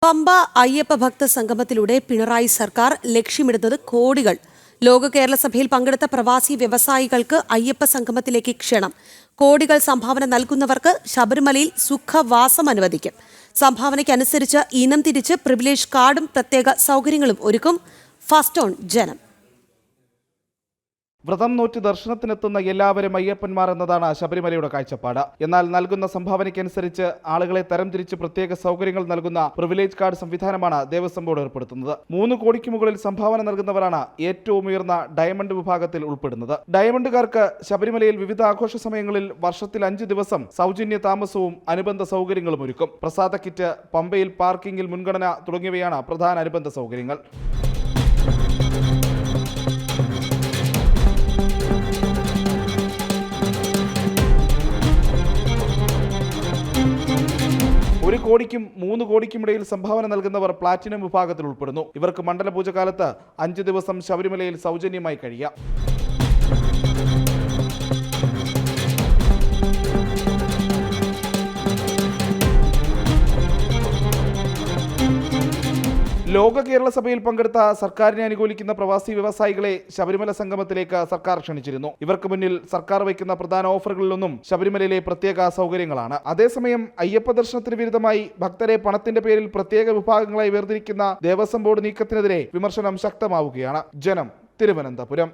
പമ്പ അയ്യപ്പ ഭക്ത സംഗമത്തിലൂടെ പിണറായി സർക്കാർ ലക്ഷ്യമിടുന്നത് കോടികൾ. ലോക കേരള സഭയിൽ പങ്കെടുത്ത പ്രവാസി വ്യവസായികൾക്ക് അയ്യപ്പ സംഗമത്തിലേക്ക് ക്ഷണം. കോടികൾ സംഭാവന നൽകുന്നവർക്ക് ശബരിമലയിൽ സുഖവാസം അനുവദിക്കും. സംഭാവനയ്ക്കനുസരിച്ച് ഇനം തിരിച്ച് പ്രിവിലേജ് കാർഡും പ്രത്യേക സൗകര്യങ്ങളും ഒരുക്കും. ഫസ്റ്റ് ഓൺ ജനം. വ്രതം നോറ്റ് ദർശനത്തിനെത്തുന്ന എല്ലാവരും അയ്യപ്പന്മാർ എന്നതാണ് ശബരിമലയുടെ കാഴ്ചപ്പാട്. എന്നാൽ നൽകുന്ന സംഭാവനയ്ക്കനുസരിച്ച് ആളുകളെ തരംതിരിച്ച് പ്രത്യേക സൗകര്യങ്ങൾ നൽകുന്ന പ്രിവിലേജ് കാർഡ് സംവിധാനമാണ് ദേവസ്വം ബോർഡ് ഏർപ്പെടുത്തുന്നത്. 3 കോടിക്ക് മുകളിൽ സംഭാവന നൽകുന്നവരാണ് ഏറ്റവും ഉയർന്ന ഡയമണ്ട് വിഭാഗത്തിൽ ഉൾപ്പെടുന്നത്. ഡയമണ്ടുകാർക്ക് ശബരിമലയിൽ വിവിധ ആഘോഷ സമയങ്ങളിൽ വർഷത്തിൽ 5 ദിവസം സൗജന്യ താമസവും അനുബന്ധ സൗകര്യങ്ങളും ഒരുക്കും. പ്രസാദ കിറ്റ്, പമ്പയിൽ പാർക്കിംഗിൽ മുൻഗണന തുടങ്ങിയവയാണ് പ്രധാന അനുബന്ധ സൗകര്യങ്ങൾ. ഒരു കോടിക്കും 3 കോടിക്കും ഇടയിൽ സംഭാവന നൽകുന്നവർ പ്ലാറ്റിനം വിഭാഗത്തിൽ ഉൾപ്പെടുന്നു. ഇവർക്ക് മണ്ഡലപൂജ കാലത്ത് 5 ദിവസം ശബരിമലയിൽ സൗജന്യമായി കഴിയാം. ലോക കേരള സഭയിൽ പങ്കെടുത്ത സർക്കാരിനെ അനുകൂലിക്കുന്ന പ്രവാസി വ്യവസായികളെ ശബരിമല സംഗമത്തിലേക്ക് സർക്കാർ ക്ഷണിച്ചിരുന്നു. ഇവർക്ക് മുന്നിൽ സർക്കാർ വയ്ക്കുന്ന പ്രധാന ഓഫറുകളിലൊന്നും ശബരിമലയിലെ പ്രത്യേക സൗകര്യങ്ങളാണ്. അതേസമയം അയ്യപ്പ ദർശനത്തിന് വിരുദ്ധമായി ഭക്തരെ പണത്തിന്റെ പേരിൽ പ്രത്യേക വിഭാഗങ്ങളായി വേർതിരിക്കുന്ന ദേവസ്വം ബോർഡ് നീക്കത്തിനെതിരെ വിമർശനം ശക്തമാവുകയാണ്. ജനം, തിരുവനന്തപുരം.